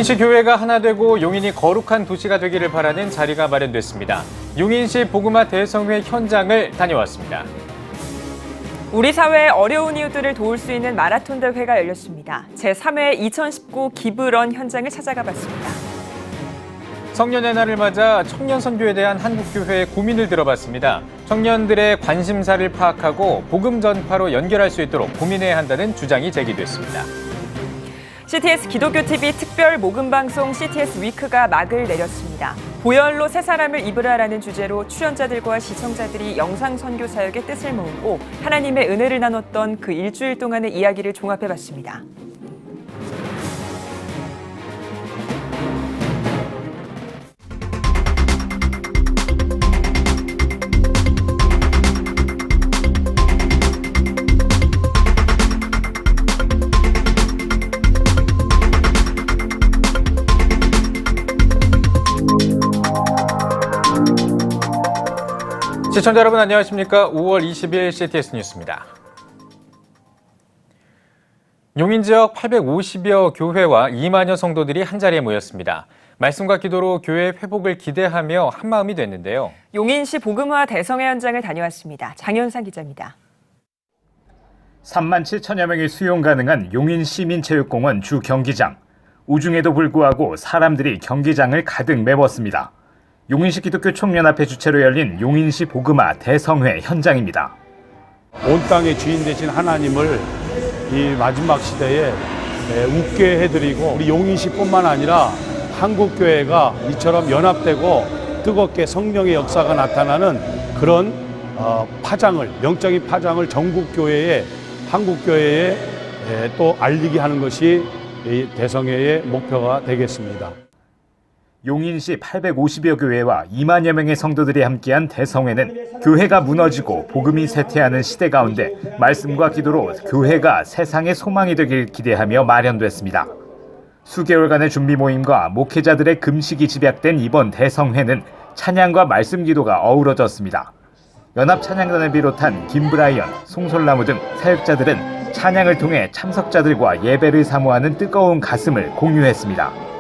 용인시 교회가 하나 되고 용인이 거룩한 도시가 되기를 바라는 자리가 마련됐습니다. 용인시 복음화 대성회 현장을 다녀왔습니다. 우리 사회의 어려운 이웃들을 도울 수 있는 마라톤 대회가 열렸습니다. 제3회 2019 기브런 현장을 찾아가 봤습니다. 성년의 날을 맞아 청년 선교에 대한 한국교회의 고민을 들어봤습니다. 청년들의 관심사를 파악하고 복음 전파로 연결할 수 있도록 고민해야 한다는 주장이 제기됐습니다. CTS 기독교TV 특별 모금방송 CTS 위크가 막을 내렸습니다. 보혈로 새 사람을 입으라라는 주제로 출연자들과 시청자들이 영상 선교 사역의 뜻을 모으고 하나님의 은혜를 나눴던 그 일주일 동안의 이야기를 종합해봤습니다. 시청자 여러분 안녕하십니까? 5월 20일 CTS 뉴스입니다. 용인 지역 850여 교회와 2만여 성도들이 한자리에 모였습니다. 말씀과 기도로 교회의 회복을 기대하며 한마음이 됐는데요. 용인시 복음화 대성회 현장을 다녀왔습니다. 장현상 기자입니다. 3만 7천여 명이 수용 가능한 용인 시민체육공원 주 경기장. 우중에도 불구하고 사람들이 경기장을 가득 메웠습니다. 용인시 기독교 총연합회 주최로 열린 용인시 복음화 대성회 현장입니다. 온 땅의 주인 되신 하나님을 이 마지막 시대에 웃게 해드리고 우리 용인시뿐만 아니라 한국교회가 이처럼 연합되고 뜨겁게 성령의 역사가 나타나는 그런 파장을, 영적인 파장을 전국교회에 한국교회에 또 알리게 하는 것이 이 대성회의 목표가 되겠습니다. 용인시 850여 교회와 2만여 명의 성도들이 함께한 대성회는 교회가 무너지고 복음이 쇠퇴하는 시대 가운데 말씀과 기도로 교회가 세상의 소망이 되길 기대하며 마련됐습니다. 수개월간의 준비 모임과 목회자들의 금식이 집약된 이번 대성회는 찬양과 말씀 기도가 어우러졌습니다. 연합 찬양단을 비롯한 김브라이언, 송솔나무 등 사역자들은 찬양을 통해 참석자들과 예배를 사모하는 뜨거운 가슴을 공유했습니다.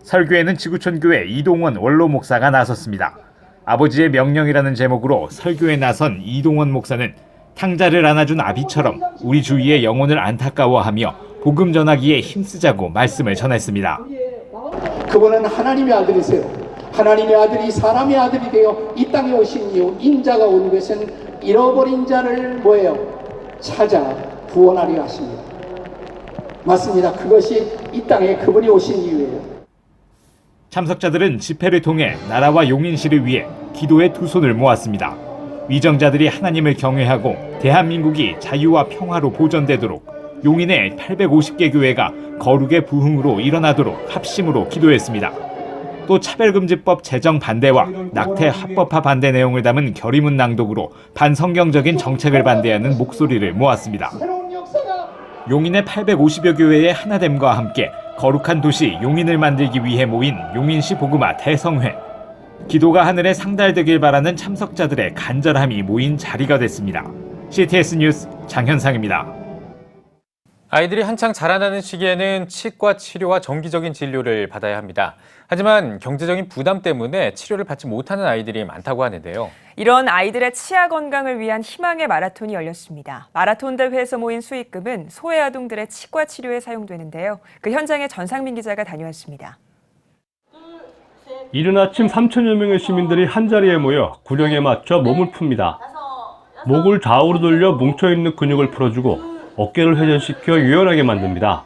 설교에는 지구촌교회 이동원 원로 목사가 나섰습니다. 아버지의 명령이라는 제목으로 설교에 나선 이동원 목사는 탕자를 안아준 아비처럼 우리 주위의 영혼을 안타까워하며 복음 전하기에 힘쓰자고 말씀을 전했습니다. 그분은 하나님의 아들이세요. 하나님의 아들이 사람의 아들이 되어 이 땅에 오신 이후 인자가 온 것은 잃어버린 자를 뭐예요? 찾아 구원하려 하십니다. 맞습니다. 그것이 이 땅에 그분이 오신 이유예요. 참석자들은 집회를 통해 나라와 용인시를 위해 기도의 두 손을 모았습니다. 위정자들이 하나님을 경외하고 대한민국이 자유와 평화로 보존되도록 용인의 850개 교회가 거룩의 부흥으로 일어나도록 합심으로 기도했습니다. 또 차별금지법 제정 반대와 낙태 합법화 반대 내용을 담은 결의문 낭독으로 반성경적인 정책을 반대하는 목소리를 모았습니다. 용인의 850여 교회의 하나됨과 함께 거룩한 도시 용인을 만들기 위해 모인 용인시 복음화 대성회. 기도가 하늘에 상달되길 바라는 참석자들의 간절함이 모인 자리가 됐습니다. CTS 뉴스 장현상입니다. 아이들이 한창 자라나는 시기에는 치과 치료와 정기적인 진료를 받아야 합니다. 하지만 경제적인 부담 때문에 치료를 받지 못하는 아이들이 많다고 하는데요. 이런 아이들의 치아 건강을 위한 희망의 마라톤이 열렸습니다. 마라톤 대회에서 모인 수익금은 소외 아동들의 치과 치료에 사용되는데요. 그 현장에 전상민 기자가 다녀왔습니다. 이른 아침 3천여 명의 시민들이 한자리에 모여 구령에 맞춰 몸을 풉니다. 목을 좌우로 돌려 뭉쳐있는 근육을 풀어주고 어깨를 회전시켜 유연하게 만듭니다.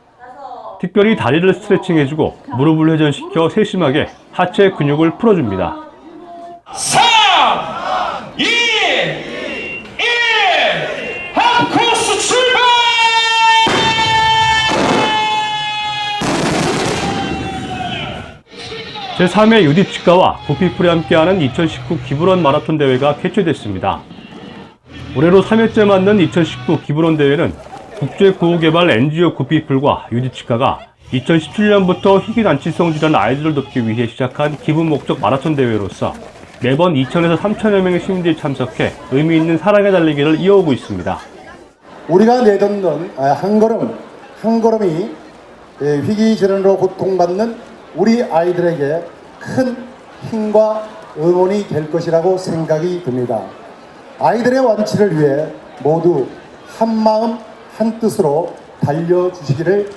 특별히 다리를 스트레칭해주고 무릎을 회전시켜 세심하게 하체 근육을 풀어줍니다. 3, 2, 1, 한 코스 출발! 제3회 유디치과와 구피풀이 함께하는 2019 기브런 마라톤 대회가 개최됐습니다. 올해로 3회째 맞는 2019 기브런 대회는 국제구호개발 NGO 구피풀과 유디치과가 2017년부터 희귀난치성 질환 아이들을 돕기 위해 시작한 기부 목적 마라톤 대회로서 매번 2천에서 3천여 명의 시민들이 참석해 의미 있는 사랑의 달리기를 이어오고 있습니다. 우리가 내딛는 한 걸음이 희귀질환으로 고통받는 우리 아이들에게 큰 힘과 응원이 될 것이라고 생각이 듭니다. 아이들의 완치를 위해 모두 한마음 한뜻으로 달려주시기를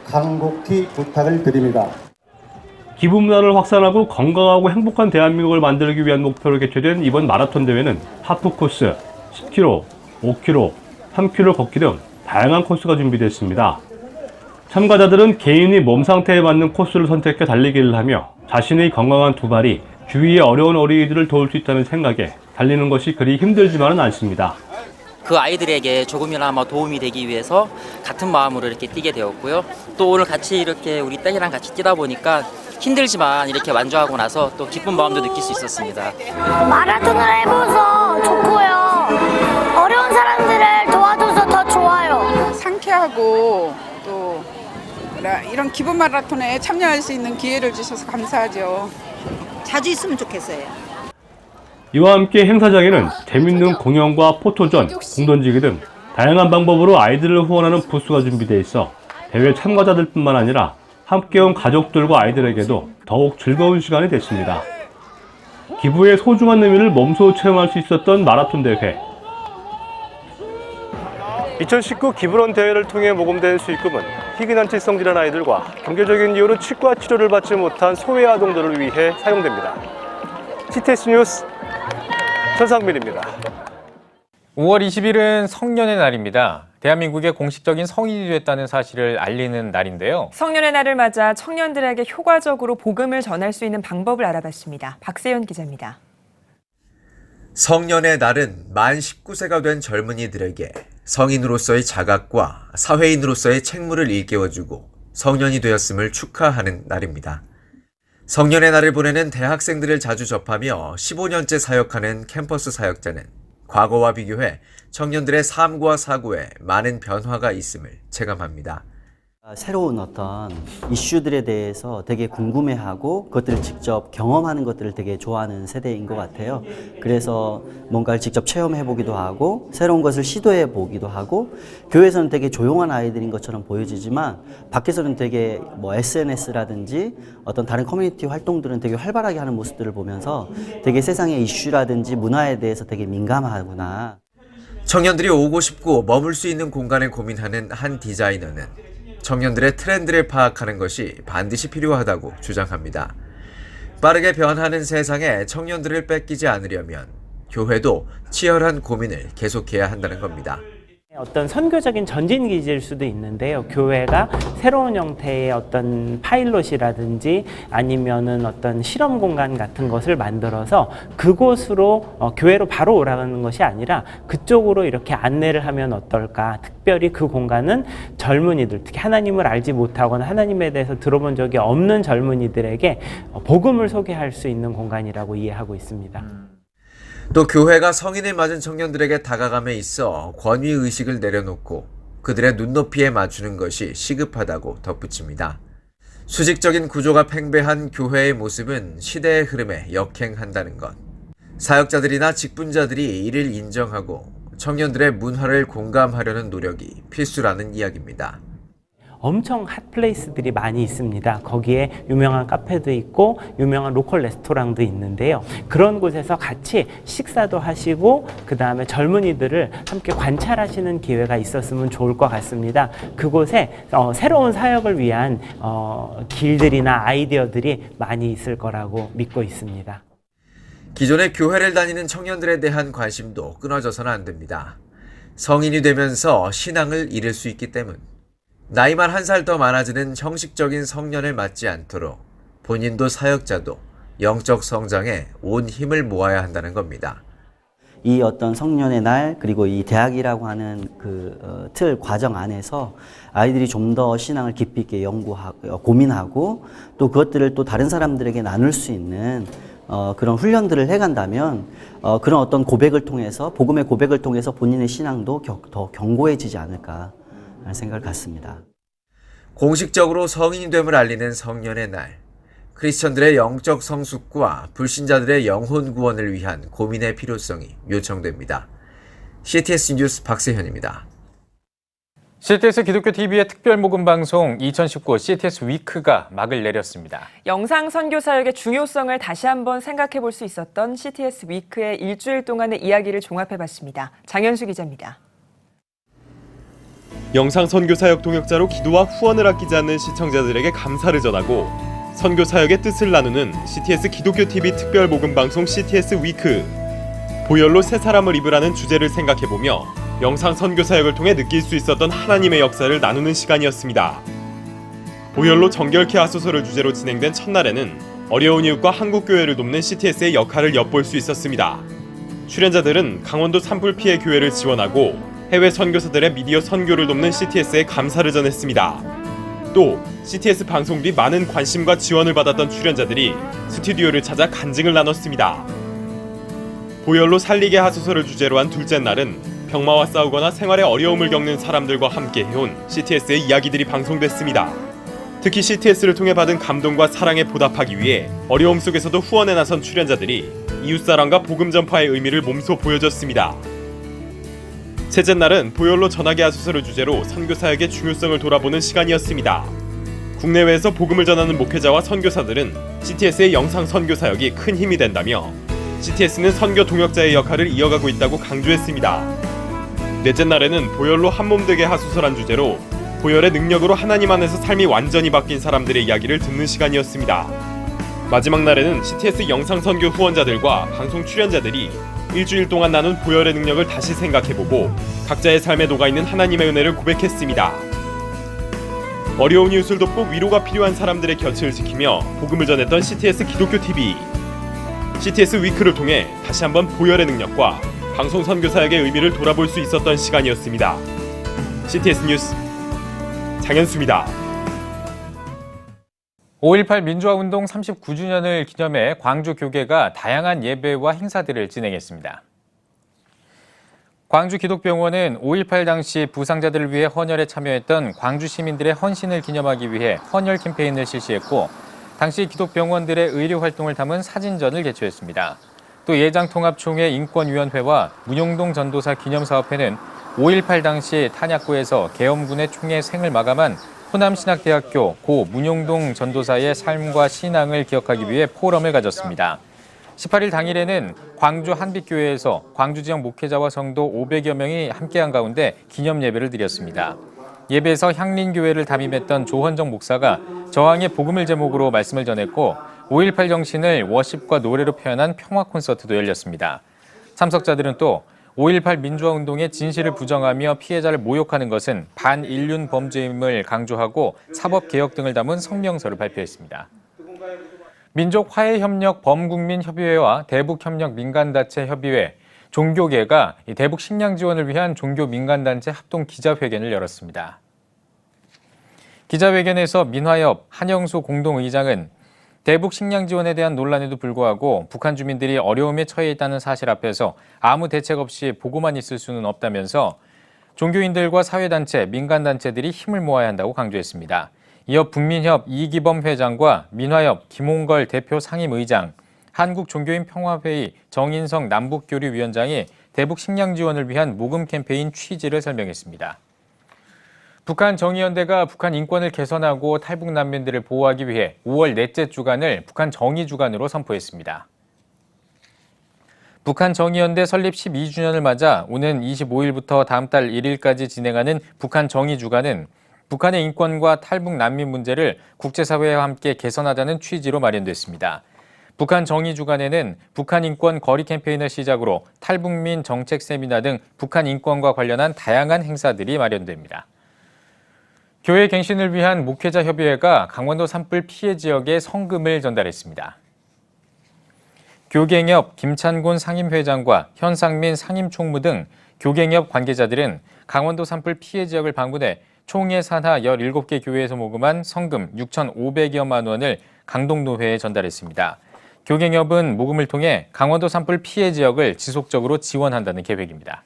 간곡히 부탁을 드립니다. 기부 문화를 확산하고 건강하고 행복한 대한민국을 만들기 위한 목표로 개최된 이번 마라톤 대회는 하프 코스, 10km, 5km, 3km 걷기 등 다양한 코스가 준비됐습니다. 참가자들은 개인의 몸 상태에 맞는 코스를 선택해 달리기를 하며 자신의 건강한 두 발이 주위의 어려운 어린이들을 도울 수 있다는 생각에 달리는 것이 그리 힘들지만은 않습니다. 그 아이들에게 조금이나마 도움이 되기 위해서 같은 마음으로 이렇게 뛰게 되었고요. 또 오늘 같이 이렇게 우리 딸이랑 같이 뛰다 보니까 힘들지만 이렇게 완주하고 나서 또 기쁜 마음도 느낄 수 있었습니다. 마라톤을 해봐서 좋고요. 어려운 사람들을 도와줘서 더 좋아요. 상쾌하고 또 이런 기부 마라톤에 참여할 수 있는 기회를 주셔서 감사하죠. 자주 있으면 좋겠어요. 이와 함께 행사장에는 재밌는 공연과 포토전, 공 던지기 등 다양한 방법으로 아이들을 후원하는 부스가 준비되어 있어 대회 참가자들뿐만 아니라 함께 온 가족들과 아이들에게도 더욱 즐거운 시간이 됐습니다. 기부의 소중한 의미를 몸소 체험할 수 있었던 마라톤 대회. 2019 기부런 대회를 통해 모금된 수익금은 희귀난치성 질환 아이들과 경제적인 이유로 치과 치료를 받지 못한 소외 아동들을 위해 사용됩니다. CTS 뉴스 전상민입니다. 5월 20일은 성년의 날입니다. 대한민국의 공식적인 성인이 됐다는 사실을 알리는 날인데요. 성년의 날을 맞아 청년들에게 효과적으로 복음을 전할 수 있는 방법을 알아봤습니다. 박세현 기자입니다. 성년의 날은 만 19세가 된 젊은이들에게 성인으로서의 자각과 사회인으로서의 책무를 일깨워주고 성년이 되었음을 축하하는 날입니다. 성년의 날을 보내는 대학생들을 자주 접하며 15년째 사역하는 캠퍼스 사역자는 과거와 비교해 청년들의 삶과 사고에 많은 변화가 있음을 체감합니다. 새로운 어떤 이슈들에 대해서 되게 궁금해하고 그것들을 직접 경험하는 것들을 되게 좋아하는 세대인 것 같아요. 그래서 뭔가를 직접 체험해보기도 하고 새로운 것을 시도해보기도 하고 교회에서는 되게 조용한 아이들인 것처럼 보여지지만 밖에서는 되게 SNS라든지 어떤 다른 커뮤니티 활동들은 되게 활발하게 하는 모습들을 보면서 되게 세상의 이슈라든지 문화에 대해서 되게 민감하구나. 청년들이 오고 싶고 머물 수 있는 공간을 고민하는 한 디자이너는 청년들의 트렌드를 파악하는 것이 반드시 필요하다고 주장합니다. 빠르게 변하는 세상에 청년들을 뺏기지 않으려면 교회도 치열한 고민을 계속해야 한다는 겁니다. 어떤 선교적인 전진기지일 수도 있는데요. 교회가 새로운 형태의 어떤 파일럿이라든지 아니면은 어떤 실험 공간 같은 것을 만들어서 그곳으로 교회로 바로 오라가는 것이 아니라 그쪽으로 이렇게 안내를 하면 어떨까. 특별히 그 공간은 젊은이들, 특히 하나님을 알지 못하거나 하나님에 대해서 들어본 적이 없는 젊은이들에게 복음을 소개할 수 있는 공간이라고 이해하고 있습니다. 또 교회가 성인을 맞은 청년들에게 다가감에 있어 권위의식을 내려놓고 그들의 눈높이에 맞추는 것이 시급하다고 덧붙입니다. 수직적인 구조가 팽배한 교회의 모습은 시대의 흐름에 역행한다는 것. 사역자들이나 직분자들이 이를 인정하고 청년들의 문화를 공감하려는 노력이 필수라는 이야기입니다. 엄청 핫플레이스들이 많이 있습니다. 거기에 유명한 카페도 있고 유명한 로컬 레스토랑도 있는데요. 그런 곳에서 같이 식사도 하시고 그 다음에 젊은이들을 함께 관찰하시는 기회가 있었으면 좋을 것 같습니다. 그곳에 새로운 사역을 위한 길들이나 아이디어들이 많이 있을 거라고 믿고 있습니다. 기존의 교회를 다니는 청년들에 대한 관심도 끊어져서는 안 됩니다. 성인이 되면서 신앙을 잃을 수 있기 때문. 나이만 한 살 더 많아지는 형식적인 성년을 맞지 않도록 본인도 사역자도 영적 성장에 온 힘을 모아야 한다는 겁니다. 이 어떤 성년의 날 그리고 이 대학이라고 하는 그 틀 과정 안에서 아이들이 좀 더 신앙을 깊이 있게 연구하고 고민하고 또 그것들을 또 다른 사람들에게 나눌 수 있는 그런 훈련들을 해간다면 그런 어떤 고백을 통해서 복음의 고백을 통해서 본인의 신앙도 더 견고해지지 않을까 하는 생각을 갖습니다. 공식적으로 성인이 됨을 알리는 성년의 날. 크리스천들의 영적 성숙과 불신자들의 영혼 구원을 위한 고민의 필요성이 요청됩니다. CTS 뉴스 박세현입니다. CTS 기독교 TV의 특별 모금 방송 2019 CTS 위크가 막을 내렸습니다. 영상 선교 사역의 중요성을 다시 한번 생각해 볼 수 있었던 CTS 위크의 일주일 동안의 이야기를 종합해봤습니다. 장현수 기자입니다. 영상 선교 사역 동역자로 기도와 후원을 아끼지 않는 시청자들에게 감사를 전하고 선교 사역의 뜻을 나누는 CTS 기독교 TV 특별 모금 방송 CTS 위크. 보혈로 새 사람을 입으라는 주제를 생각해보며 영상 선교 사역을 통해 느낄 수 있었던 하나님의 역사를 나누는 시간이었습니다. 보혈로 정결케 하소서를 주제로 진행된 첫날에는 어려운 이웃과 한국교회를 돕는 CTS의 역할을 엿볼 수 있었습니다. 출연자들은 강원도 산불 피해 교회를 지원하고 해외 선교사들의 미디어 선교를 돕는 CTS에 감사를 전했습니다. 또 CTS 방송 뒤 많은 관심과 지원을 받았던 출연자들이 스튜디오를 찾아 간증을 나눴습니다. 보혈로 살리게 하소서를 주제로 한 둘째 날은 병마와 싸우거나 생활에 어려움을 겪는 사람들과 함께 해온 CTS의 이야기들이 방송됐습니다. 특히 CTS를 통해 받은 감동과 사랑에 보답하기 위해 어려움 속에서도 후원에 나선 출연자들이 이웃사랑과 복음 전파의 의미를 몸소 보여줬습니다. 셋째 날은 보혈로 전하게 하소서를 주제로 선교사역의 중요성을 돌아보는 시간이었습니다. 국내외에서 복음을 전하는 목회자와 선교사들은 CTS의 영상 선교사역이 큰 힘이 된다며 CTS는 선교 동역자의 역할을 이어가고 있다고 강조했습니다. 넷째 날에는 보혈로 한몸 되게 하소서란 주제로 보혈의 능력으로 하나님 안에서 삶이 완전히 바뀐 사람들의 이야기를 듣는 시간이었습니다. 마지막 날에는 CTS 영상 선교 후원자들과 방송 출연자들이 일주일 동안 나눈 보혈의 능력을 다시 생각해보고 각자의 삶에 녹아있는 하나님의 은혜를 고백했습니다. 어려운 이웃을 돕고 위로가 필요한 사람들의 곁을 지키며 복음을 전했던 CTS 기독교 TV. CTS 위크를 통해 다시 한번 보혈의 능력과 방송 선교 사역의 의미를 돌아볼 수 있었던 시간이었습니다. CTS 뉴스 장현수입니다. 5.18 민주화운동 39주년을 기념해 광주 교계가 다양한 예배와 행사들을 진행했습니다. 광주 기독병원은 5.18 당시 부상자들을 위해 헌혈에 참여했던 광주 시민들의 헌신을 기념하기 위해 헌혈 캠페인을 실시했고 당시 기독병원들의 의료 활동을 담은 사진전을 개최했습니다. 또 예장통합총회 인권위원회와 문용동 전도사 기념사업회는 5.18 당시 탄약고에서 계엄군의 총에 생을 마감한 호남신학대학교 고 문용동 전도사의 삶과 신앙을 기억하기 위해 포럼을 가졌습니다. 18일 당일에는 광주 한빛교회에서 광주 지역 목회자와 성도 500여 명이 함께한 가운데 기념 예배를 드렸습니다. 예배에서 향린교회를 담임했던 조헌정 목사가 저항의 복음을 제목으로 말씀을 전했고 5.18 정신을 워십과 노래로 표현한 평화 콘서트도 열렸습니다. 참석자들은 또 5.18 민주화운동의 진실을 부정하며 피해자를 모욕하는 것은 반인륜 범죄임을 강조하고 사법개혁 등을 담은 성명서를 발표했습니다. 민족화해협력 범국민협의회와 대북협력민간단체협의회, 종교계가 대북 식량 지원을 위한 종교민간단체 합동 기자회견을 열었습니다. 기자회견에서 민화협 한영수 공동의장은 대북 식량 지원에 대한 논란에도 불구하고 북한 주민들이 어려움에 처해 있다는 사실 앞에서 아무 대책 없이 보고만 있을 수는 없다면서 종교인들과 사회단체, 민간단체들이 힘을 모아야 한다고 강조했습니다. 이어 북민협 이기범 회장과 민화협 김홍걸 대표 상임의장, 한국종교인평화회의 정인성 남북교류위원장이 대북 식량 지원을 위한 모금 캠페인 취지를 설명했습니다. 북한 정의연대가 북한 인권을 개선하고 탈북 난민들을 보호하기 위해 5월 넷째 주간을 북한 정의주간으로 선포했습니다. 북한 정의연대 설립 12주년을 맞아 오는 25일부터 다음 달 1일까지 진행하는 북한 정의주간은 북한의 인권과 탈북 난민 문제를 국제사회와 함께 개선하자는 취지로 마련됐습니다. 북한 정의주간에는 북한 인권 거리 캠페인을 시작으로 탈북민 정책 세미나 등 북한 인권과 관련한 다양한 행사들이 마련됩니다. 교회 갱신을 위한 목회자협의회가 강원도 산불 피해 지역에 성금을 전달했습니다. 교갱협 김찬곤 상임회장과 현상민 상임총무 등 교갱협 관계자들은 강원도 산불 피해 지역을 방문해 총회 산하 17개 교회에서 모금한 성금 6,500여만 원을 강동노회에 전달했습니다. 교갱협은 모금을 통해 강원도 산불 피해 지역을 지속적으로 지원한다는 계획입니다.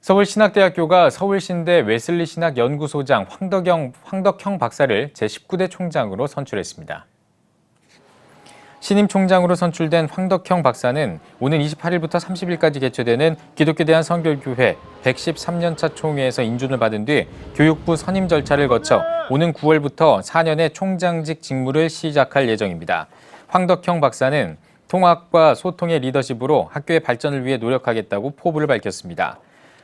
서울신학대학교가 서울신대 웨슬리 신학연구소장 황덕형 박사를 제19대 총장으로 선출했습니다. 신임 총장으로 선출된 황덕형 박사는 오는 28일부터 30일까지 개최되는 기독교 대한선교교회 113년차 총회에서 인준을 받은 뒤 교육부 선임 절차를 거쳐 오는 9월부터 4년의 총장직 직무를 시작할 예정입니다. 황덕형 박사는 통합과 소통의 리더십으로 학교의 발전을 위해 노력하겠다고 포부를 밝혔습니다.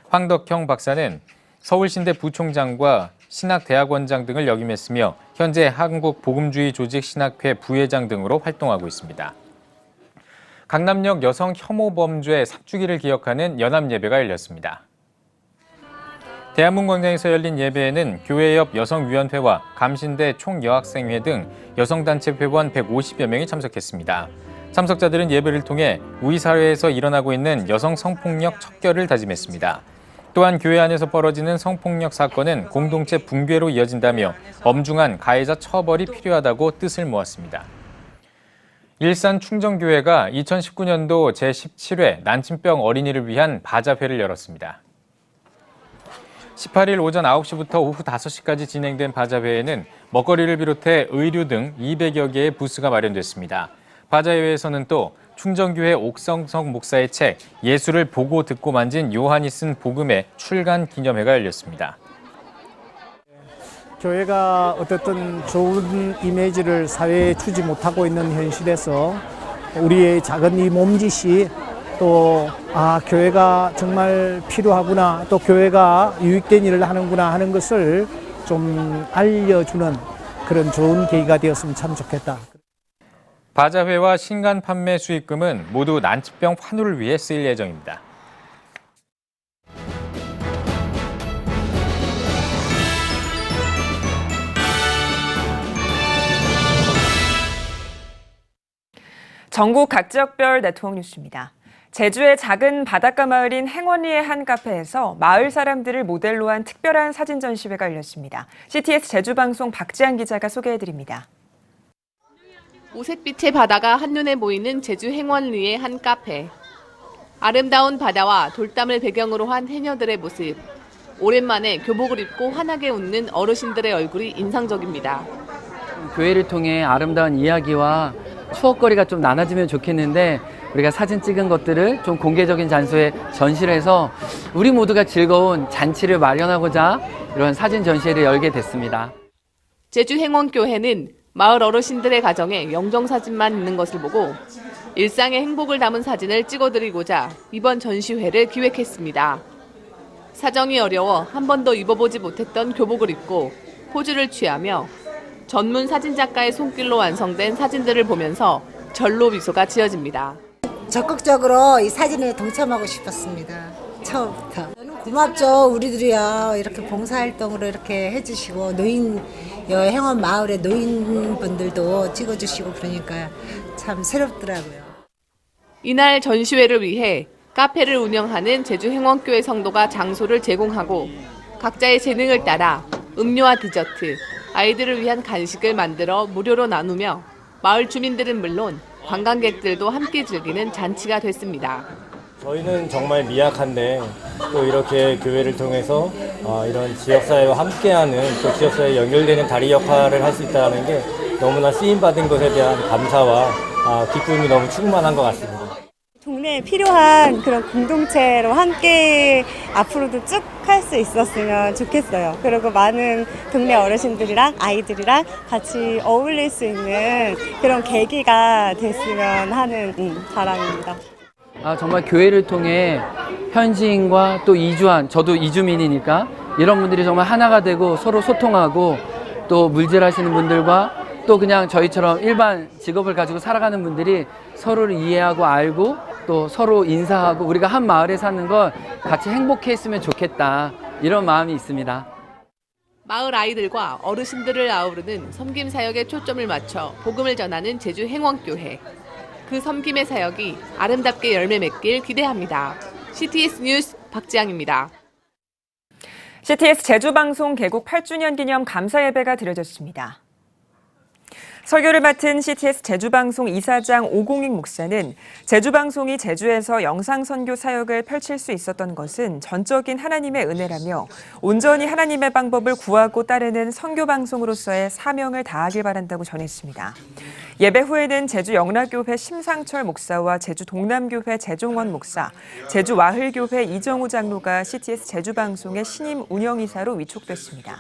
황덕형 박사는 서울신대 부총장과 신학대학원장 등을 역임했으며 현재 한국복음주의조직신학회 부회장 등으로 활동하고 있습니다. 강남역 여성 혐오 범죄 3주기를 기억하는 연합예배가 열렸습니다. 대한문광장에서 열린 예배에는 교회 옆 여성위원회와 감신대 총여학생회 등 여성단체 회원 150여 명이 참석했습니다. 참석자들은 예배를 통해 우리 사회에서 일어나고 있는 여성 성폭력 척결을 다짐했습니다. 또한 교회 안에서 벌어지는 성폭력 사건은 공동체 붕괴로 이어진다며 엄중한 가해자 처벌이 필요하다고 뜻을 모았습니다. 일산 충정교회가 2019년도 제17회 난침병 어린이를 위한 바자회를 열었습니다. 18일 오전 9시부터 오후 5시까지 진행된 바자회에는 먹거리를 비롯해 의류 등 200여 개의 부스가 마련됐습니다. 바자회에서는 또 충정교회 옥성석 목사의 책 예수를 보고 듣고 만진 요한이 쓴 복음의 출간 기념회가 열렸습니다. 교회가 어떻든 좋은 이미지를 사회에 주지 못하고 있는 현실에서 우리의 작은 이 몸짓이 또 교회가 정말 필요하구나, 또 교회가 유익된 일을 하는구나 하는 것을 좀 알려주는 그런 좋은 계기가 되었으면 참 좋겠다. 바자회와 신간 판매 수익금은 모두 난치병 환우를 위해 쓰일 예정입니다. 전국 각 지역별 네트워크 뉴스입니다. 제주의 작은 바닷가 마을인 행원리의 한 카페에서 마을 사람들을 모델로 한 특별한 사진 전시회가 열렸습니다. CTS 제주방송 박지한 기자가 소개해드립니다. 오색빛의 바다가 한눈에 보이는 제주 행원리의 한 카페. 아름다운 바다와 돌담을 배경으로 한 해녀들의 모습. 오랜만에 교복을 입고 환하게 웃는 어르신들의 얼굴이 인상적입니다. 교회를 통해 아름다운 이야기와 추억거리가 좀 나눠지면 좋겠는데 우리가 사진 찍은 것들을 좀 공개적인 장소에 전시를 해서 우리 모두가 즐거운 잔치를 마련하고자 이런 사진 전시회를 열게 됐습니다. 제주 행원교회는 마을 어르신들의 가정에 영정사진만 있는 것을 보고 일상의 행복을 담은 사진을 찍어드리고자 이번 전시회를 기획했습니다. 사정이 어려워 한 번도 입어보지 못했던 교복을 입고 포즈를 취하며 전문 사진작가의 손길로 완성된 사진들을 보면서 절로 미소가 지어집니다. 적극적으로 이 사진에 동참하고 싶었습니다. 처음부터. 저는 고맙죠. 우리들이야 이렇게 봉사활동으로 이렇게 해주시고 행원 마을의 노인분들도 찍어주시고 그러니까 참 새롭더라고요. 이날 전시회를 위해 카페를 운영하는 제주 행원교회 성도가 장소를 제공하고 각자의 재능을 따라 음료와 디저트, 아이들을 위한 간식을 만들어 무료로 나누며 마을 주민들은 물론 관광객들도 함께 즐기는 잔치가 됐습니다. 저희는 정말 미약한데 또 이렇게 교회를 통해서 이런 지역사회와 함께하는 또 지역사회에 연결되는 다리 역할을 할 수 있다는 게 너무나 쓰임받은 것에 대한 감사와 기쁨이 너무 충만한 것 같습니다. 동네에 필요한 그런 공동체로 함께 앞으로도 쭉 할 수 있었으면 좋겠어요. 그리고 많은 동네 어르신들이랑 아이들이랑 같이 어울릴 수 있는 그런 계기가 됐으면 하는 바람입니다. 정말 교회를 통해 현지인과 또 이주한, 저도 이주민이니까 이런 분들이 정말 하나가 되고 서로 소통하고 또 물질하시는 분들과 또 그냥 저희처럼 일반 직업을 가지고 살아가는 분들이 서로를 이해하고 알고 또 서로 인사하고 우리가 한 마을에 사는 걸 같이 행복했으면 좋겠다 이런 마음이 있습니다. 마을 아이들과 어르신들을 아우르는 섬김 사역에 초점을 맞춰 복음을 전하는 제주 행원교회. 그 섬김의 사역이 아름답게 열매 맺길 기대합니다. CTS 뉴스 박지향입니다. CTS 제주방송 개국 8주년 기념 감사 예배가 드려졌습니다. 설교를 맡은 CTS 제주방송 이사장 오공익 목사는 제주방송이 제주에서 영상선교 사역을 펼칠 수 있었던 것은 전적인 하나님의 은혜라며 온전히 하나님의 방법을 구하고 따르는 선교방송으로서의 사명을 다하길 바란다고 전했습니다. 예배 후에는 제주 영락교회 심상철 목사와 제주 동남교회 재종원 목사, 제주 와흘교회 이정우 장로가 CTS 제주방송의 신임 운영이사로 위촉됐습니다.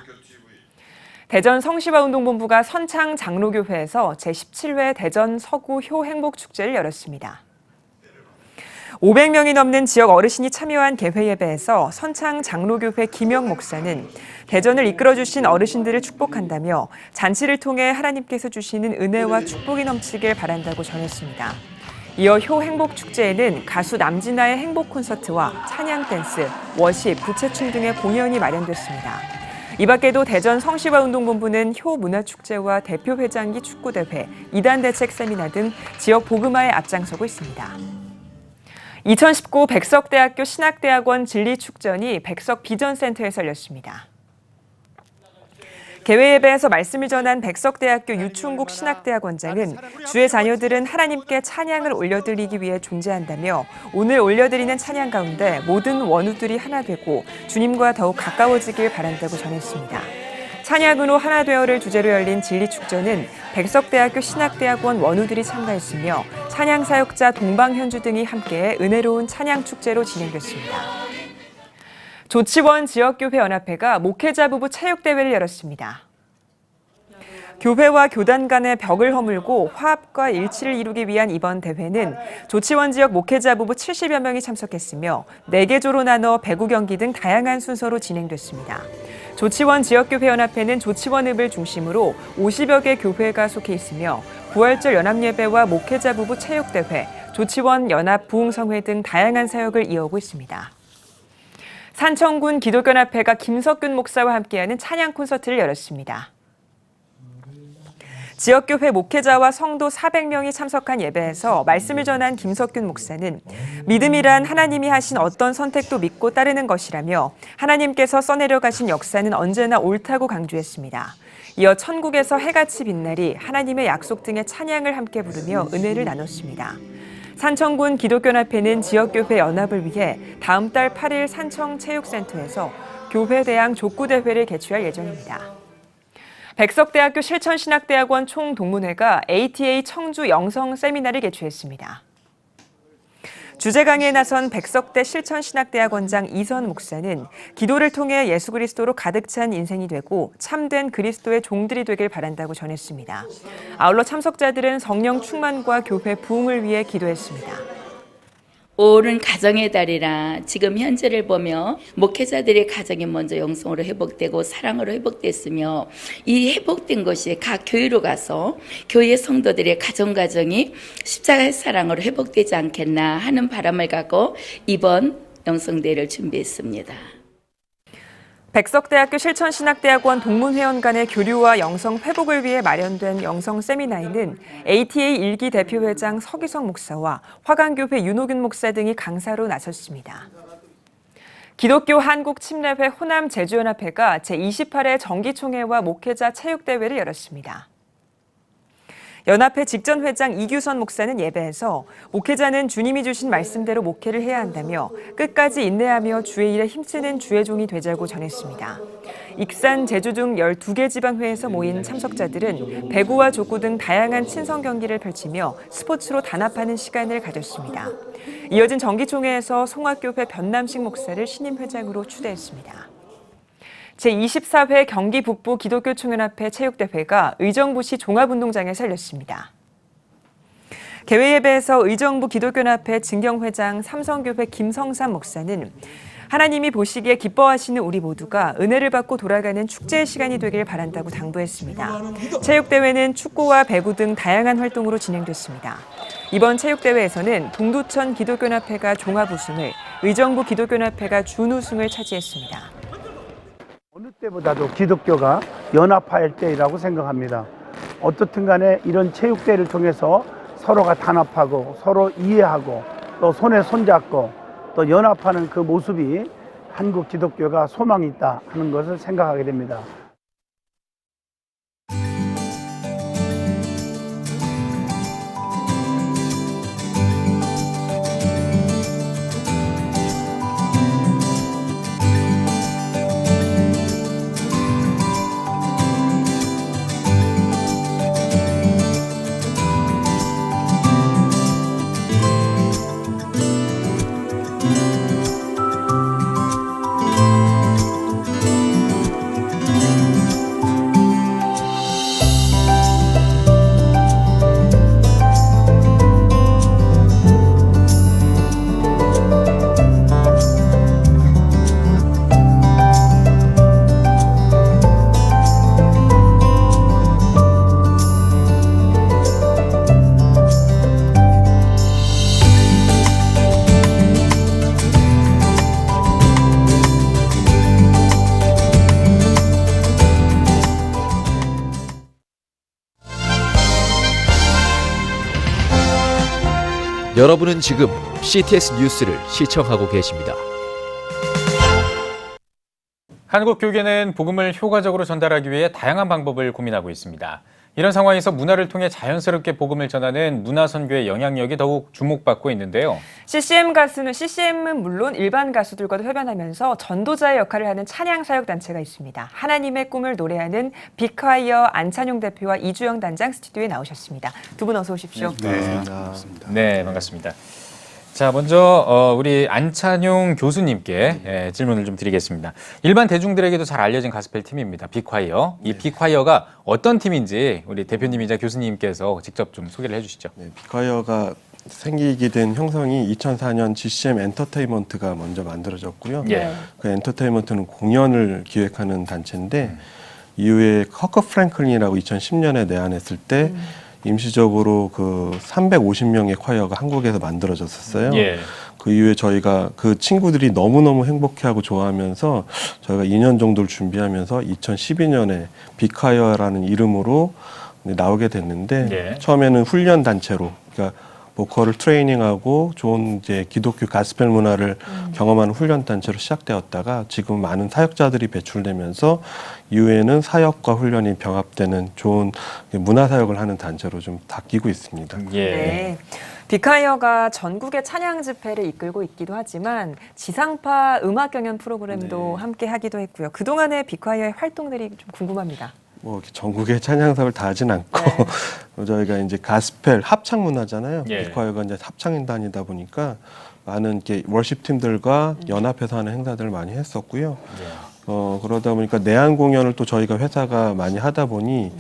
대전 성시화운동본부가 선창 장로교회에서 제17회 대전 서구 효 행복축제를 열었습니다. 500명이 넘는 지역 어르신이 참여한 개회 예배에서 선창 장로교회 김영 목사는 대전을 이끌어주신 어르신들을 축복한다며 잔치를 통해 하나님께서 주시는 은혜와 축복이 넘치길 바란다고 전했습니다. 이어 효 행복축제에는 가수 남진아의 행복 콘서트와 찬양 댄스, 워십, 부채춤 등의 공연이 마련됐습니다. 이 밖에도 대전 성시화운동본부는 효 문화축제와 대표회장기 축구대회, 이단 대책 세미나 등 지역 복음화에 앞장서고 있습니다. 2019 백석대학교 신학대학원 진리축전이 백석 비전센터에서 열렸습니다. 개회 예배에서 말씀을 전한 백석대학교 유충국 신학대학원장은 주의 자녀들은 하나님께 찬양을 올려드리기 위해 존재한다며 오늘 올려드리는 찬양 가운데 모든 원우들이 하나 되고 주님과 더욱 가까워지길 바란다고 전했습니다. 찬양으로 하나 되어를 주제로 열린 진리축전은 백석대학교 신학대학원 원우들이 참가했으며 찬양사역자 동방현주 등이 함께 은혜로운 찬양축제로 진행됐습니다. 조치원 지역교회연합회가 목회자 부부 체육대회를 열었습니다. 교회와 교단 간의 벽을 허물고 화합과 일치를 이루기 위한 이번 대회는 조치원 지역 목회자 부부 70여 명이 참석했으며 4개 조로 나눠 배구 경기 등 다양한 순서로 진행됐습니다. 조치원 지역교회연합회는 조치원읍을 중심으로 50여 개 교회가 속해 있으며 부활절 연합예배와 목회자 부부 체육대회, 조치원 연합 부흥성회 등 다양한 사역을 이어오고 있습니다. 산청군 기독연합회가 김석균 목사와 함께하는 찬양 콘서트를 열었습니다. 지역교회 목회자와 성도 400명이 참석한 예배에서 말씀을 전한 김석균 목사는 믿음이란 하나님이 하신 어떤 선택도 믿고 따르는 것이라며 하나님께서 써내려 가신 역사는 언제나 옳다고 강조했습니다. 이어 천국에서 해같이 빛나리 하나님의 약속 등의 찬양을 함께 부르며 은혜를 나눴습니다. 산청군 기독연합회는 지역교회 연합을 위해 다음 달 8일 산청체육센터에서 교회대항 족구대회를 개최할 예정입니다. 백석대학교 실천신학대학원 총동문회가 ATA 청주 영성 세미나를 개최했습니다. 주제 강의에 나선 백석대 실천신학대학원장 이선 목사는 기도를 통해 예수 그리스도로 가득 찬 인생이 되고 참된 그리스도의 종들이 되길 바란다고 전했습니다. 아울러 참석자들은 성령 충만과 교회 부흥을 위해 기도했습니다. 5월은 가정의 달이라 지금 현재를 보며 목회자들의 가정이 먼저 영성으로 회복되고 사랑으로 회복됐으며 이 회복된 것이 각 교회로 가서 교회 성도들의 가정이 십자가의 사랑으로 회복되지 않겠나 하는 바람을 갖고 이번 영성대회를 준비했습니다. 백석대학교 실천신학대학원 동문회원 간의 교류와 영성 회복을 위해 마련된 영성 세미나에는 ATA 1기 대표회장 서기성 목사와 화강교회 윤호균 목사 등이 강사로 나섰습니다. 기독교 한국침례회 호남제주연합회가 제28회 정기총회와 목회자 체육대회를 열었습니다. 연합회 직전회장 이규선 목사는 예배에서 목회자는 주님이 주신 말씀대로 목회를 해야 한다며 끝까지 인내하며 주의 일에 힘쓰는 주의 종이 되자고 전했습니다. 익산, 제주 등 12개 지방회에서 모인 참석자들은 배구와 족구 등 다양한 친선 경기를 펼치며 스포츠로 단합하는 시간을 가졌습니다. 이어진 정기총회에서 송악교회 변남식 목사를 신임 회장으로 추대했습니다. 제24회 경기 북부 기독교총연합회 체육대회가 의정부시 종합운동장에서 열렸습니다. 개회 예배에서 의정부 기독교연합회 진경회장 삼성교회 김성삼 목사는 하나님이 보시기에 기뻐하시는 우리 모두가 은혜를 받고 돌아가는 축제의 시간이 되길 바란다고 당부했습니다. 체육대회는 축구와 배구 등 다양한 활동으로 진행됐습니다. 이번 체육대회에서는 동두천 기독교연합회가 종합 우승을, 의정부 기독교연합회가 준우승을 차지했습니다. 어느 때보다도 기독교가 연합할 때이라고 생각합니다. 어떻든 간에 이런 체육대회를 통해서 서로가 단합하고 서로 이해하고 또 손에 손잡고 또 연합하는 그 모습이 한국 기독교가 소망이 있다 하는 것을 생각하게 됩니다. 여러분은 지금 CTS 뉴스를 시청하고 계십니다. 한국 교계는 복음을 효과적으로 전달하기 위해 다양한 방법을 고민하고 있습니다. 이런 상황에서 문화를 통해 자연스럽게 복음을 전하는 문화선교의 영향력이 더욱 주목받고 있는데요. CCM은 물론 일반 가수들과도 협연하면서 전도자의 역할을 하는 찬양사역단체가 있습니다. 하나님의 꿈을 노래하는 빅콰이어 안찬용 대표와 이주영 단장 스튜디오에 나오셨습니다. 두 분 어서 오십시오. 네, 반갑습니다. 네, 반갑습니다. 자, 먼저 우리 안찬용 교수님께 질문을 좀 드리겠습니다. 일반 대중들에게도 잘 알려진 가스펠 팀입니다. 빅콰이어. 이 빅콰이어가 어떤 팀인지 우리 대표님이자 교수님께서 직접 좀 소개를 해주시죠. 네, 빅콰이어가 생기게 된 형성이 2004년 GCM 엔터테인먼트가 먼저 만들어졌고요. 예. 그 엔터테인먼트는 공연을 기획하는 단체인데 이후에 커커 프랭클린이라고 2010년에 내한했을 때 임시적으로 그 350명의 콰이어가 한국에서 만들어졌었어요. 예. 그 이후에 저희가 그 친구들이 너무너무 행복해하고 좋아하면서 저희가 2년 정도를 준비하면서 2012년에 빅콰이어라는 이름으로 나오게 됐는데 예. 처음에는 훈련 단체로 그러니까 보컬을 트레이닝하고 좋은 이제 기독교 가스펠 문화를 경험하는 훈련 단체로 시작되었다가 지금 많은 사역자들이 배출되면서 이후에는 사역과 훈련이 병합되는 좋은 문화 사역을 하는 단체로 좀 바뀌고 있습니다. 예. 네. 빅콰이어가 전국의 찬양 집회를 이끌고 있기도 하지만 지상파 음악 경연 프로그램도 함께 하기도 했고요. 그동안의 빅콰이어의 활동들이 좀 궁금합니다. 뭐 전국의 찬양사를 다 하진 않고 저희가 이제 가스펠 합창 문화잖아요. 예. 빅콰이어가 이제 합창인단이다 보니까 많은 이렇게 워십 팀들과 연합해서 하는 행사들을 많이 했었고요. 그러다 보니까 내한 공연을 또 저희가 회사가 많이 하다 보니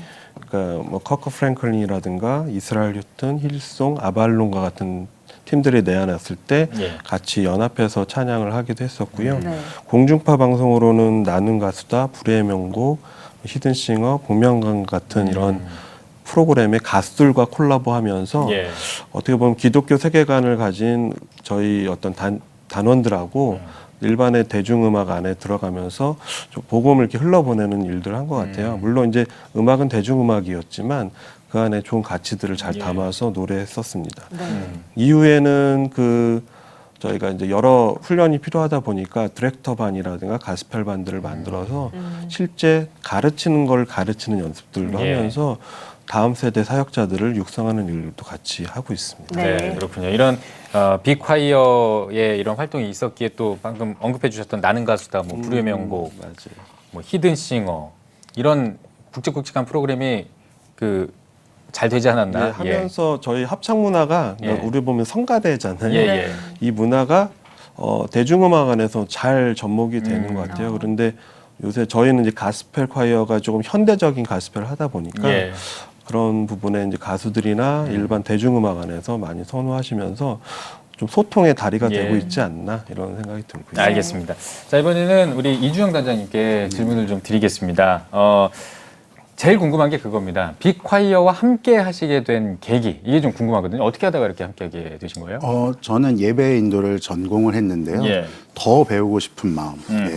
그러니까 뭐 커커 프랭클린이라든가 이스라엘 휴튼, 힐송, 아발론과 같은 팀들이 내한했을 때 같이 연합해서 찬양을 하기도 했었고요. 공중파 방송으로는 나는 가수다, 불의 명곡, 히든싱어, 복면가왕 같은 이런 프로그램에 가수들과 콜라보하면서 어떻게 보면 기독교 세계관을 가진 저희 어떤 단원들하고 일반의 대중음악 안에 들어가면서 좀 복음을 이렇게 흘러보내는 일들을 한 것 같아요. 물론 이제 음악은 대중음악이었지만 그 안에 좋은 가치들을 잘 담아서 노래했었습니다. 이후에는 저희가 이제 여러 훈련이 필요하다 보니까 디렉터 반이라든가 가스펠 반들을 만들어서 실제 가르치는 걸 가르치는 연습들도 하면서 다음 세대 사역자들을 육성하는 일도 같이 하고 있습니다. 네, 그렇군요. 이런 빅콰이어의 이런 활동이 있었기에 또 방금 언급해 주셨던 나는 가수다, 뭐 불의 명곡, 뭐 히든싱어 이런 굵직굵직한 프로그램이 잘 되지 않았나? 하면서 저희 합창 문화가 우리 보면 성가대잖아요. 이 문화가 대중음악 안에서 잘 접목이 되는 것 같아요. 그런데 요새 저희는 이제 가스펠 콰이어가 조금 현대적인 가스펠을 하다 보니까 그런 부분에 이제 가수들이나 일반 대중음악 안에서 많이 선호하시면서 좀 소통의 다리가 되고 있지 않나 이런 생각이 들고요. 알겠습니다. 자, 이번에는 우리 이주영 단장님께 질문을 좀 드리겠습니다. 제일 궁금한 게 그겁니다. 빅콰이어와 함께 하시게 된 계기, 이게 좀 궁금하거든요. 어떻게 하다가 이렇게 함께 하게 되신 거예요? 저는 예배 인도를 전공을 했는데요. 더 배우고 싶은 마음,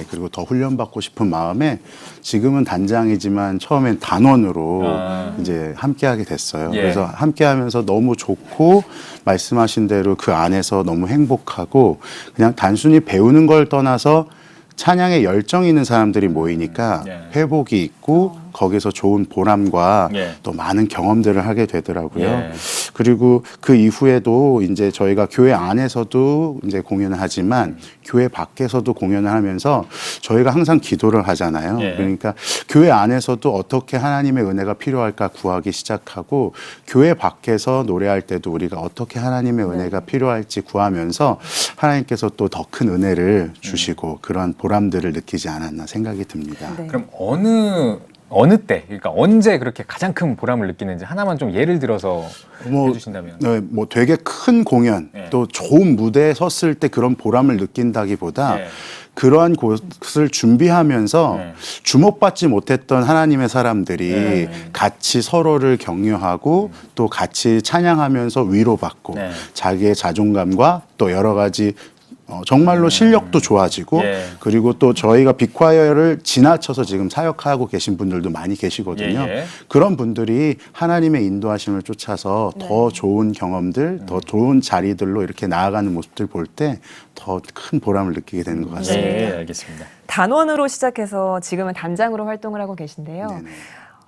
그리고 더 훈련받고 싶은 마음에 지금은 단장이지만 처음엔 단원으로 이제 함께 하게 됐어요. 그래서 함께 하면서 너무 좋고 말씀하신 대로 그 안에서 너무 행복하고 그냥 단순히 배우는 걸 떠나서 찬양에 열정 있는 사람들이 모이니까 회복이 있고 거기서 좋은 보람과 또 많은 경험들을 하게 되더라고요. 그리고 그 이후에도 이제 저희가 교회 안에서도 이제 공연을 하지만 교회 밖에서도 공연을 하면서 저희가 항상 기도를 하잖아요. 그러니까 교회 안에서도 어떻게 하나님의 은혜가 필요할까 구하기 시작하고 교회 밖에서 노래할 때도 우리가 어떻게 하나님의 은혜가 필요할지 구하면서 하나님께서 또 더 큰 은혜를 주시고 그런 보람들을 느끼지 않았나 생각이 듭니다. 그럼 어느 때, 그러니까 언제 그렇게 가장 큰 보람을 느끼는지 하나만 좀 예를 들어서 해주신다면. 네, 뭐 되게 큰 공연, 또 좋은 무대에 섰을 때 그런 보람을 느낀다기보다 그러한 곳을 준비하면서 주목받지 못했던 하나님의 사람들이 같이 서로를 격려하고 또 같이 찬양하면서 위로받고 자기의 자존감과 또 여러 가지 정말로 실력도 좋아지고 그리고 또 저희가 빅콰이어를 지나쳐서 지금 사역하고 계신 분들도 많이 계시거든요. 그런 분들이 하나님의 인도하심을 쫓아서 더 좋은 경험들, 더 좋은 자리들로 이렇게 나아가는 모습들 볼 때 더 큰 보람을 느끼게 되는 것 같습니다. 네, 알겠습니다. 단원으로 시작해서 지금은 단장으로 활동을 하고 계신데요.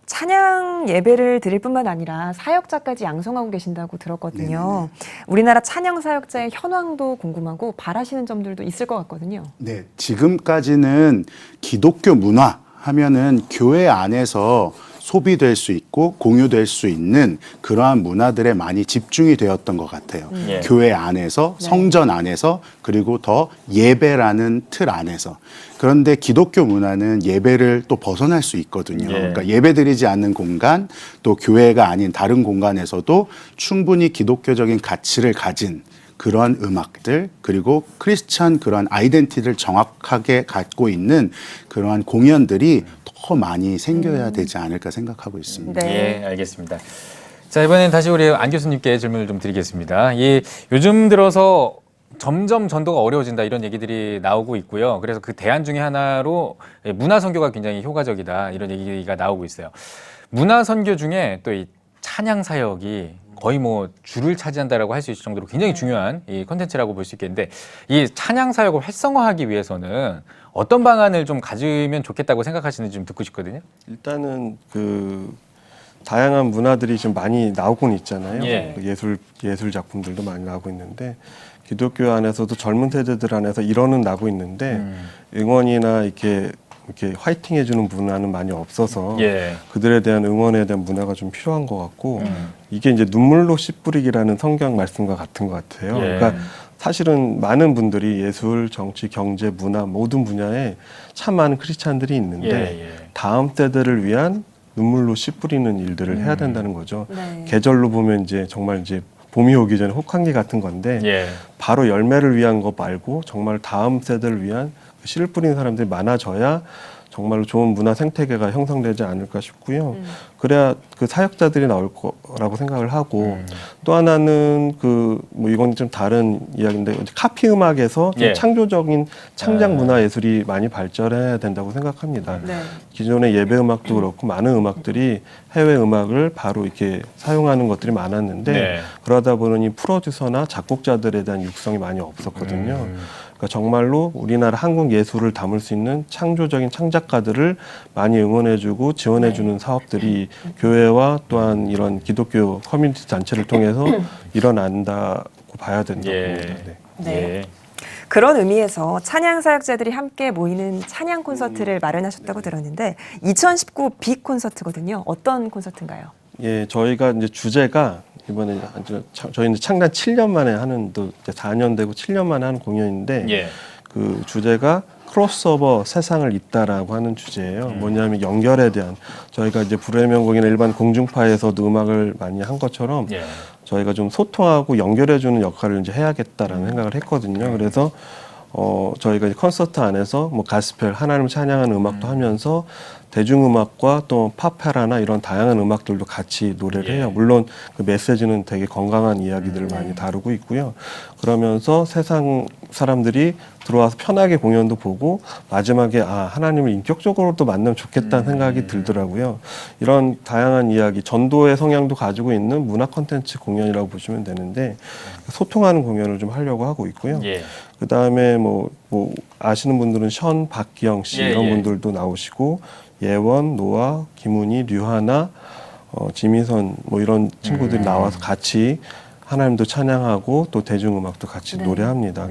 찬양 예배를 드릴 뿐만 아니라 사역자까지 양성하고 계신다고 들었거든요. 우리나라 찬양 사역자의 현황도 궁금하고 바라시는 점들도 있을 것 같거든요. 네, 지금까지는 기독교 문화 하면은 교회 안에서 소비될 수 있고 공유될 수 있는 그러한 문화들에 많이 집중이 되었던 것 같아요. 교회 안에서, 성전 안에서, 그리고 더 예배라는 틀 안에서. 그런데 기독교 문화는 예배를 또 벗어날 수 있거든요. 그러니까 예배드리지 않는 공간, 또 교회가 아닌 다른 공간에서도 충분히 기독교적인 가치를 가진 그러한 음악들, 그리고 크리스찬 그러한 아이덴티티를 정확하게 갖고 있는 그러한 공연들이 더 많이 생겨야 되지 않을까 생각하고 있습니다. 예, 알겠습니다. 자, 이번엔 다시 우리 안 교수님께 질문을 좀 드리겠습니다. 요즘 들어서 점점 전도가 어려워진다 이런 얘기들이 나오고 있고요. 그래서 그 대안 중에 하나로 문화 선교가 굉장히 효과적이다 이런 얘기가 나오고 있어요. 문화 선교 중에 또 이 찬양 사역이 거의 뭐 줄을 차지한다라고 할 수 있을 정도로 굉장히 중요한 이 콘텐츠라고 볼 수 있겠는데 이 찬양 사역을 활성화하기 위해서는 어떤 방안을 좀 가지면 좋겠다고 생각하시는지 좀 듣고 싶거든요. 일단은 그 다양한 문화들이 좀 많이 나오곤 있잖아요. 예술 작품들도 많이 나오고 있는데 기독교 안에서도 젊은 세대들 안에서 일원은 나고 있는데 응원이나 이렇게 화이팅 해주는 문화는 많이 없어서 그들에 대한 응원에 대한 문화가 좀 필요한 것 같고 이게 이제 눈물로 씨 뿌리기라는 성경 말씀과 같은 것 같아요. 그러니까 사실은 많은 분들이 예술, 정치, 경제, 문화 모든 분야에 참 많은 크리스찬들이 있는데 다음 세대를 위한 눈물로 씨 뿌리는 일들을 해야 된다는 거죠. 계절로 보면 이제 정말 이제 봄이 오기 전에 혹한기 같은 건데 바로 열매를 위한 거 말고 정말 다음 세대를 위한 씨를 뿌리는 사람들이 많아져야 정말로 좋은 문화 생태계가 형성되지 않을까 싶고요. 그래야 그 사역자들이 나올 거라고 생각을 하고 또 하나는 뭐 이건 좀 다른 이야기인데 카피 음악에서 좀 창조적인 창작 문화 예술이 많이 발전해야 된다고 생각합니다. 기존의 예배 음악도 그렇고 많은 음악들이 해외 음악을 바로 이렇게 사용하는 것들이 많았는데 그러다 보니 프로듀서나 작곡자들에 대한 육성이 많이 없었거든요. 그러니까 정말로 우리나라 한국 예술을 담을 수 있는 창조적인 창작가들을 많이 응원해주고 지원해주는 사업들이 교회와 또한 이런 기독교 커뮤니티 단체를 통해서 일어난다고 봐야 된다고 봅니다. 그런 의미에서 찬양 사역자들이 함께 모이는 찬양 콘서트를 마련하셨다고 들었는데 2019 빅 콘서트거든요. 어떤 콘서트인가요? 예, 저희가 이제 주제가 이번에 저희는 창단 7년 만에 하는 또 4년 되고 7년 만에 하는 공연인데 그 주제가 크로스오버 세상을 잇다라고 하는 주제예요. 뭐냐면 연결에 대한 저희가 이제 불후의 명곡이나 일반 공중파에서도 음악을 많이 한 것처럼 저희가 좀 소통하고 연결해주는 역할을 이제 해야겠다라는 생각을 했거든요. 그래서 저희가 이제 콘서트 안에서 뭐 가스펠 하나님을 찬양하는 음악도 하면서 대중음악과 또 팝페라나 이런 다양한 음악들도 같이 노래를 해요. 물론 그 메시지는 되게 건강한 이야기들을 많이 다루고 있고요. 그러면서 세상 사람들이 들어와서 편하게 공연도 보고 마지막에 하나님을 인격적으로도 만나면 좋겠다는 생각이 들더라고요. 이런 다양한 이야기, 전도의 성향도 가지고 있는 문화 콘텐츠 공연이라고 보시면 되는데 소통하는 공연을 좀 하려고 하고 있고요. 그 다음에 뭐 아시는 분들은 션 박기영 씨 이런 분들도 나오시고 예원, 노아, 김훈이, 류하나, 지미선 뭐 이런 친구들이 나와서 같이 하나님도 찬양하고 또 대중음악도 같이 노래합니다.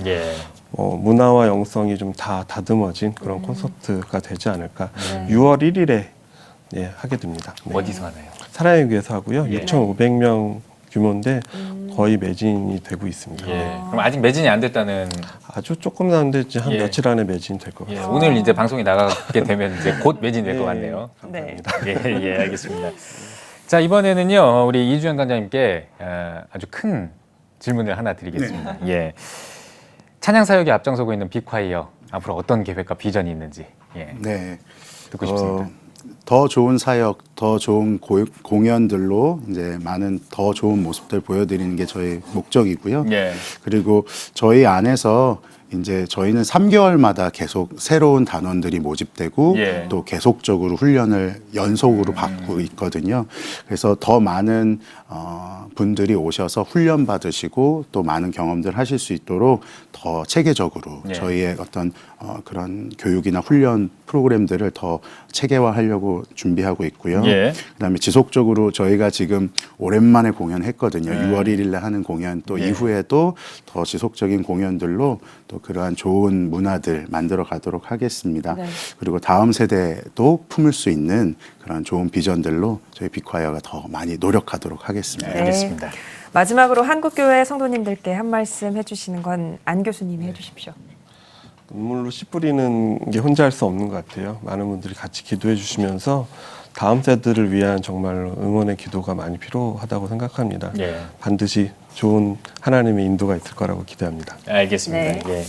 문화와 영성이 좀 다 다듬어진 그런 콘서트가 되지 않을까. 6월 1일에 하게 됩니다. 어디서 하나요? 사랑의 교회에서 하고요. 6,500명 규모인데 거의 매진이 되고 있습니다. 그럼 아직 매진이 안 됐다는? 아주 조금 남았는데 이제 한 며칠 안에 매진이 될 것 같습니다. 오늘 이제 방송이 나가게 되면 이제 곧 매진이 될 것 같네요. 감사합니다. 알겠습니다. 자, 이번에는요, 우리 이주연 단장님께 아주 큰 질문을 하나 드리겠습니다. 찬양 사역에 앞장서고 있는 빅콰이어 앞으로 어떤 계획과 비전이 있는지 듣고 싶습니다. 더 좋은 사역, 더 좋은 공연들로 이제 많은 더 좋은 모습들 보여드리는 게 저희 목적이고요. 그리고 저희 안에서 이제 저희는 3개월마다 계속 새로운 단원들이 모집되고 예. 또 계속적으로 훈련을 연속으로 받고 있거든요. 그래서 더 많은 분들이 오셔서 훈련 받으시고 또 많은 경험들 하실 수 있도록 더 체계적으로 예. 저희의 어떤 그런 교육이나 훈련 프로그램들을 더 체계화하려고 준비하고 있고요. 예. 그다음에 지속적으로 저희가 지금 오랜만에 공연했거든요. 6월 1일에 하는 공연 또 예. 이후에도 더 지속적인 공연들로 또 그러한 좋은 문화들 만들어 가도록 하겠습니다. 네. 그리고 다음 세대도 품을 수 있는 그런 좋은 비전들로 저희 빅콰이어가 더 많이 노력하도록 하겠습니다. 네. 알겠습니다. 마지막으로 한국교회 성도님들께 한 말씀 해주시는 건 안 교수님이 해주십시오. 눈물로 씨 뿌리는 게 혼자 할 수 없는 것 같아요. 많은 분들이 같이 기도해 주시면서 다음 세대를 위한 정말 응원의 기도가 많이 필요하다고 생각합니다. 예. 반드시 좋은 하나님의 인도가 있을 거라고 기대합니다. 알겠습니다. 네. 예.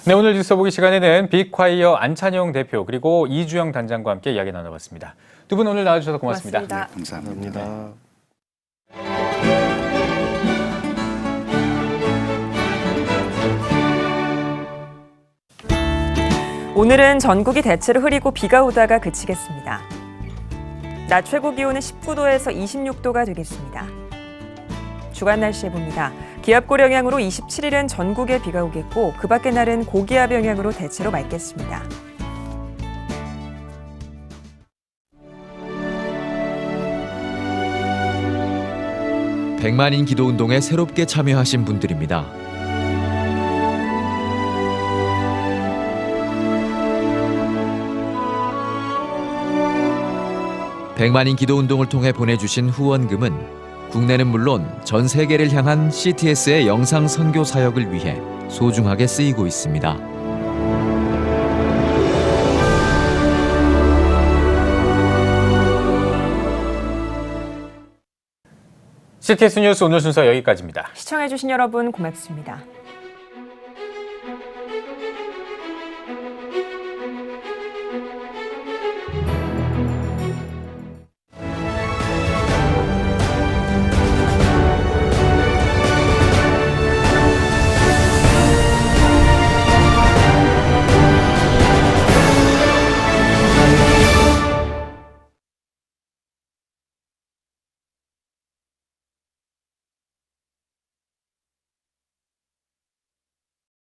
네, 오늘 뉴스 보기 시간에는 빅콰이어 안찬용 대표 그리고 이주영 단장과 함께 이야기 나눠봤습니다. 두 분 오늘 나와주셔서 고맙습니다. 고맙습니다. 감사합니다. 오늘은 전국이 대체로 흐리고 비가 오다가 그치겠습니다. 낮 최고 기온은 19도에서 26도가 되겠습니다. 주간 날씨 해봅니다. 기압골 영향으로 27일은 전국에 비가 오겠고 그 밖의 날은 고기압 영향으로 대체로 맑겠습니다. 백만인 기도운동에 새롭게 참여하신 분들입니다. 백만인 기도운동을 통해 보내주신 후원금은 국내는 물론 전 세계를 향한 CTS의 영상 선교 사역을 위해 소중하게 쓰이고 있습니다. CTS 뉴스 오늘 순서 여기까지입니다. 시청해주신 여러분 고맙습니다.